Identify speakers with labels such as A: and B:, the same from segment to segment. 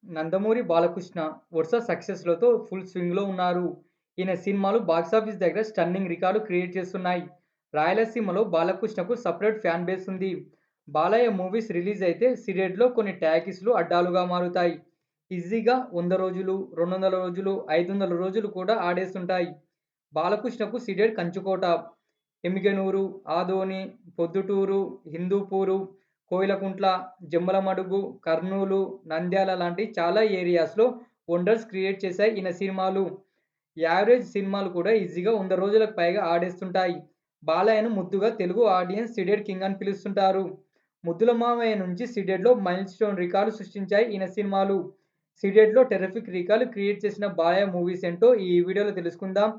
A: నందమూరి బాలకృష్ణ వరుస సక్సెస్‌లతో ఫుల్ స్వింగ్‌లో ఉన్నారు. ఈయన సినిమాలు బాక్సాఫీస్ దగ్గర స్టన్నింగ్ రికార్డులు క్రియేట్ చేస్తున్నాయి. రాయలసీమలో బాలకృష్ణకు సెపరేట్ ఫ్యాన్ బేస్ ఉంది. బాలయ్య మూవీస్ రిలీజ్ అయితే సీడెడ్‌లో కొన్ని టాకీస్‌లు అడ్డాలుగా మారుతాయి. ఈజీగా 100 రోజులు, 200 రోజులు, 500 రోజులు కూడా ఆడేస్తుంటాయి. బాలకృష్ణకు సీడెడ్ కంచుకోట. ఎమ్మిగనూరు, ఆదోని, పొద్దుటూరు, హిందూపూరు, కోయిలకుంట్ల, జమ్మలమడుగు, కర్నూలు, నంద్యాల లాంటి చాలా ఏరియాస్‌లో వండర్స్ క్రియేట్ చేశాయి ఈయన సినిమాలు. యావరేజ్ సినిమాలు కూడా ఈజీగా 100 రోజులకు పైగా ఆడేస్తుంటాయి. బాలయ్యను ముద్దుగా తెలుగు ఆడియన్స్ సీడెడ్ కింగ్ అని పిలుస్తుంటారు. ముద్దుల మామయ్య నుంచి సీడెడ్‌లో మైల్ స్టోన్ రికార్డులు సృష్టించాయి ఈయన సినిమాలు. సీడెడ్‌లో టెర్రిఫిక్ రికార్డులు క్రియేట్ చేసిన బాలయ్య మూవీస్ ఏంటో ఈ వీడియోలో తెలుసుకుందాం.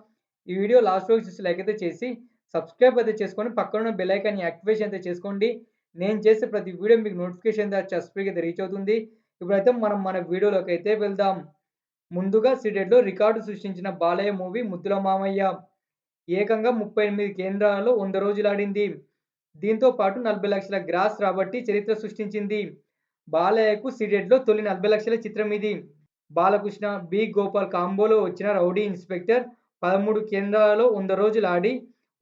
A: ఈ వీడియో లాస్ట్ వరకు చూసి లైక్ అయితే చేసి సబ్స్క్రైబ్ అయితే చేసుకొని పక్కనున్న బెల్ ఐకాన్‌ని యాక్టివేషన్ అయితే చేసుకోండి. నేను చేసే ప్రతి వీడియో మీకు నోటిఫికేషన్ ద్వారా స్పీడ్‌గా అయితే రీచ్ అవుతుంది. ఇప్పుడైతే మనం మన వీడియోలోకైతే వెళ్దాం. ముందుగా సీడెడ్‌లో రికార్డు సృష్టించిన బాలయ్య మూవీ 'ముద్దుల మామయ్య'. ఏకంగా 38 కేంద్రాలలో 100 రోజులాడింది. దీంతో పాటు 40 లక్షల గ్రాస్ రాబట్టి చరిత్ర సృష్టించింది. బాలయ్యకు సీడెడ్‌లో తొలి 40 లక్షల చిత్రం ఇది. బాలకృష్ణ, బి. గోపాల్ కాంబోలో వచ్చిన 'రౌడీ ఇన్స్‌పెక్టర్' 13 కేంద్రాలలో 100 రోజులు ఆడి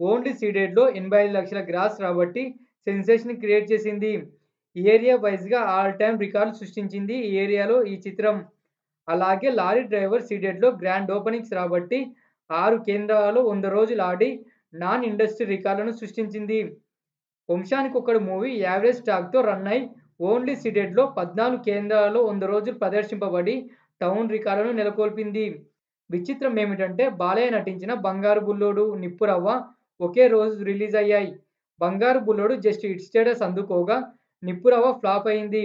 A: ఓన్లీ సీడెడ్‌లో 85 లక్షల గ్రాస్ రాబట్టి సెన్సేషన్ క్రియేట్ చేసింది. ఏరియా వైస్‌గా ఆల్ టైమ్ రికార్డులు సృష్టించింది ఈ ఏరియాలో ఈ చిత్రం. అలాగే 'లారీ డ్రైవర్' సీడెడ్‌లో గ్రాండ్ ఓపెనింగ్స్ రాబట్టి 6 కేంద్రాలలో 100 రోజులు ఆడి నాన్ ఇండస్ట్రీ రికార్డులను సృష్టించింది. 'వంశానికొక్కడు' మూవీ యావరేజ్ టాక్‌తో రన్ అయి ఓన్లీ సీడెడ్‌లో 14 కేంద్రాలలో 100 రోజులు ప్రదర్శింపబడి టౌన్ రికార్డులను నెలకొల్పింది. విచిత్రం ఏమిటంటే బాలయ్య నటించిన 'బంగారు బుల్లోడు', 'నిప్పురవ్వ' ఒకే రోజు రిలీజ్ అయ్యాయి. 'Bangaru Bullodu' just hit status అందుకోగా 'నిప్పురవ్వ' ఫ్లాప్ అయింది.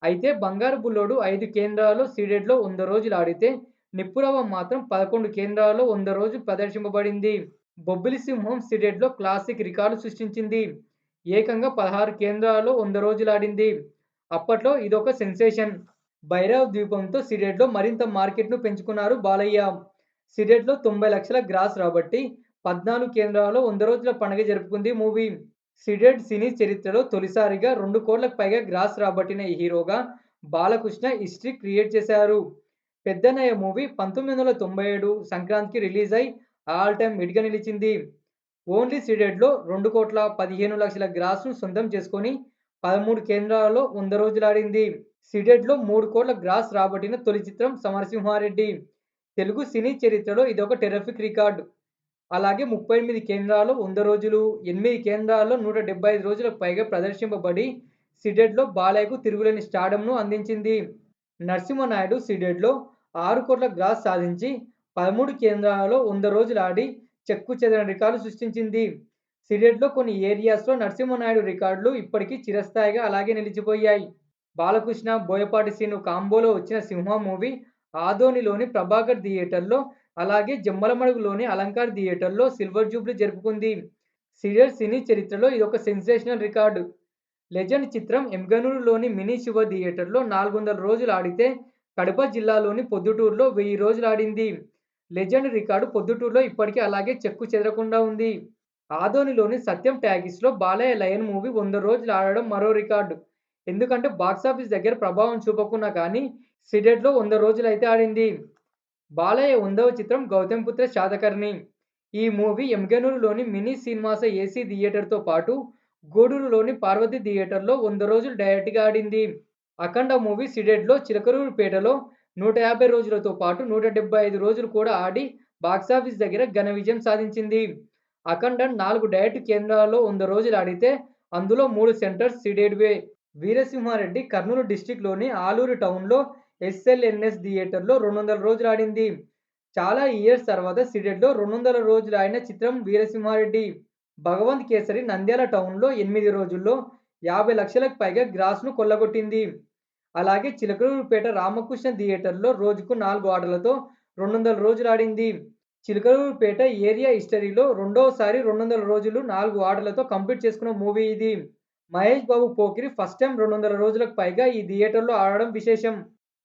A: అయితే 'బంగారు బుల్లోడు' 5 కేంద్రాలలో సీడెడ్‌లో 100 రోజులు ఆడితే 'నిప్పురవ్వ' మాత్రం 11 కేంద్రాలలో 100 రోజులు ప్రదర్శింపబడింది. 'బొబ్బిలి సింహం' సీడెడ్‌లో క్లాసిక్ రికార్డు సృష్టించింది. ఏకంగా 16 కేంద్రాలలో 100 రోజులాడింది. అప్పట్లో ఇదొక సెన్సేషన్. 'భైరవ్ ద్వీపం'తో సీడెడ్‌లో మరింత మార్కెట్‌ను పెంచుకున్నారు బాలయ్య. సీడెడ్‌లో 90 లక్షల గ్రాస్ రాబట్టి 14 కేంద్రాలలో 100 రోజుల పండుగ జరుపుకుంది మూవీ. సీడెడ్ సినీ చరిత్రలో తొలిసారిగా 2,00,00,000కి పైగా గ్రాస్ రాబట్టిన ఈ హీరోగా బాలకృష్ణ హిస్టరీ క్రియేట్ చేశారు. 'పెద్దన్నయ్య' మూవీ 1997 సంక్రాంతికి రిలీజ్ అయి ఆల్ టైమ్ హిట్‌గా నిలిచింది. ఓన్లీ సీడెడ్‌లో 2,15,00,000 గ్రాస్‌ను సొంతం చేసుకొని 13 కేంద్రాలలో 100 రోజులాడింది. సీడెడ్‌లో 3,00,00,000 గ్రాస్ రాబట్టిన తొలి చిత్రం 'సమరసింహారెడ్డి'. తెలుగు సినీ చరిత్రలో ఇదొక టెర్రిఫిక్ రికార్డ్. అలాగే 38 కేంద్రాల్లో 100 రోజులు, 8 కేంద్రాల్లో 175 రోజులకు పైగా ప్రదర్శింపబడి సీడెడ్‌లో బాలయ్యకు తిరుగులేని స్టార్డమ్‌ను అందించింది. 'నరసింహనాయుడు' సీడెడ్‌లో 6,00,00,000 గ్రాస్ సాధించి 13 కేంద్రాలలో 100 రోజులు ఆడి చెక్కుచెదరని రికార్డు సృష్టించింది. సీడెడ్‌లో కొన్ని ఏరియాస్‌లో 'నరసింహనాయుడు' రికార్డులు ఇప్పటికీ చిరస్థాయిగా అలాగే నిలిచిపోయాయి. బాలకృష్ణ, బోయపాటి శ్రీను కాంబోలో వచ్చిన 'సింహ' మూవీ ఆదోనిలోని ప్రభాకర్ థియేటర్‌లో, అలాగే జమ్మలమడుగులోని అలంకార్ థియేటర్‌లో సిల్వర్ జూబ్లీ జరుపుకుంది. సీడెడ్ సినీ చరిత్రలో ఇదొక సెన్సేషనల్ రికార్డు. 'లెజెండ్' చిత్రం ఎమ్గనూరులోని మినీ శివ థియేటర్‌లో 400 రోజులు ఆడితే, కడప జిల్లాలోని పొద్దుటూరులో 1000 రోజులు ఆడింది. 'లెజెండ్' రికార్డు పొద్దుటూరులో ఇప్పటికీ అలాగే చెక్కు చెదరకుండా ఉంది. ఆదోనిలోని సత్యం టాకీస్‌లో బాలయ్య 'లయన్' మూవీ 100 రోజులు ఆడడం మరో రికార్డు. ఎందుకంటే బాక్సాఫీస్ దగ్గర ప్రభావం చూపకున్నా కానీ సీడెడ్‌లో 100 రోజులైతే ఆడింది. బాలయ్య 100వ చిత్రం 'గౌతమిపుత్ర శాతకర్ణి'. ఈ మూవీ ఎమ్గనూరులోని మినీ సినిమాస్ ఏసీ థియేటర్‌తో పాటు గూడూరులోని పార్వతి థియేటర్‌లో 100 రోజులు డైరెక్ట్‌గా ఆడింది. 'అఖండ' మూవీ సీడెడ్‌లో చిలకలూరిపేటలో 150 రోజులతో పాటు 175 రోజులు కూడా ఆడి బాక్సాఫీస్ దగ్గర ఘన విజయం సాధించింది. 'అఖండ' 4 డైరెక్ట్ కేంద్రాల్లో 100 రోజులు ఆడితే అందులో 3 సెంటర్స్ సీడెడ్‌వే. 'వీరసింహారెడ్డి' కర్నూలు డిస్ట్రిక్ట్‌లోని ఆలూరు టౌన్‌లో ఎస్ఎల్ఎన్ఎస్ థియేటర్‌లో 200 రోజులు ఆడింది. చాలా ఇయర్స్ తర్వాత సీడెడ్‌లో 200 రోజులు ఆడిన చిత్రం 'వీరసింహారెడ్డి'. 'భగవంత్ కేసరి' నంద్యాల టౌన్‌లో 8 రోజుల్లో 50 లక్షలకు పైగా గ్రాస్‌ను కొల్లగొట్టింది. అలాగే చిలకలూరిపేట రామకృష్ణ థియేటర్‌లో రోజుకు 4 ఆటలతో 200 రోజులు ఆడింది. చిలకలూరిపేట ఏరియా హిస్టరీలో రెండోసారి 200 రోజులు 4 ఆటలతో కంప్లీట్ చేసుకున్న మూవీ ఇది. మహేష్ బాబు 'పోకిరి' ఫస్ట్ టైమ్ 200 రోజులకు పైగా ఈ థియేటర్‌లో ఆడడం విశేషం.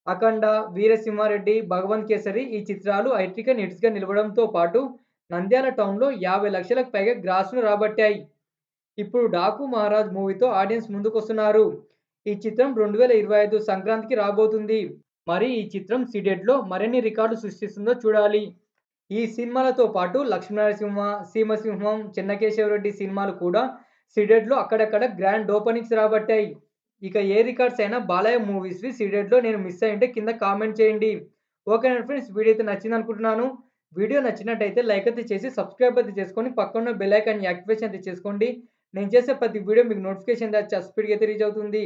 A: 'అఖండ', 'వీరసింహారెడ్డి', 'భగవంత్ కేసరి' ఈ చిత్రాలు ఐట్రికన్ హిట్స్‌గా నిలవడంతో పాటు నంద్యాల టౌన్‌లో 50 లక్షలకు పైగా గ్రాస్‌ను రాబట్టాయి. ఇప్పుడు 'డాకు మహారాజ్' మూవీతో ఆడియన్స్ ముందుకొస్తున్నారు. ఈ చిత్రం 2025 సంక్రాంతికి రాబోతుంది. మరి ఈ చిత్రం సీడెడ్‌లో మరిన్ని రికార్డులు సృష్టిస్తుందో చూడాలి. ఈ సినిమాలతో పాటు 'లక్ష్మీనరసింహ', 'సీమసింహం', 'చెన్నకేశవరెడ్డి' సినిమాలు కూడా సీడెడ్‌లో అక్కడక్కడ గ్రాండ్ ఓపెనింగ్స్ రాబట్టాయి. ఇక ఏ రికార్డ్స్ అయినా బాలయ్య మూవీస్‌వి సీడెడ్‌లో నేను మిస్ అయ్యుంటే కింద కామెంట్ చేయండి. ఓకేనా ఫ్రెండ్స్, వీడియో అయితే నచ్చిందనుకుంటున్నాను. వీడియో నచ్చినట్టయితే లైక్ అయితే చేసి, సబ్స్క్రైబ్ అయితే చేసుకొని, పక్కనున్న బెల్ ఐకాన్‌ని యాక్టివేషన్ అయితే చేసుకోండి. నేను చేసే ప్రతి వీడియో మీకు నోటిఫికేషన్ ద్వారా స్పీడ్‌గా అయితే రీచ్ అవుతుంది.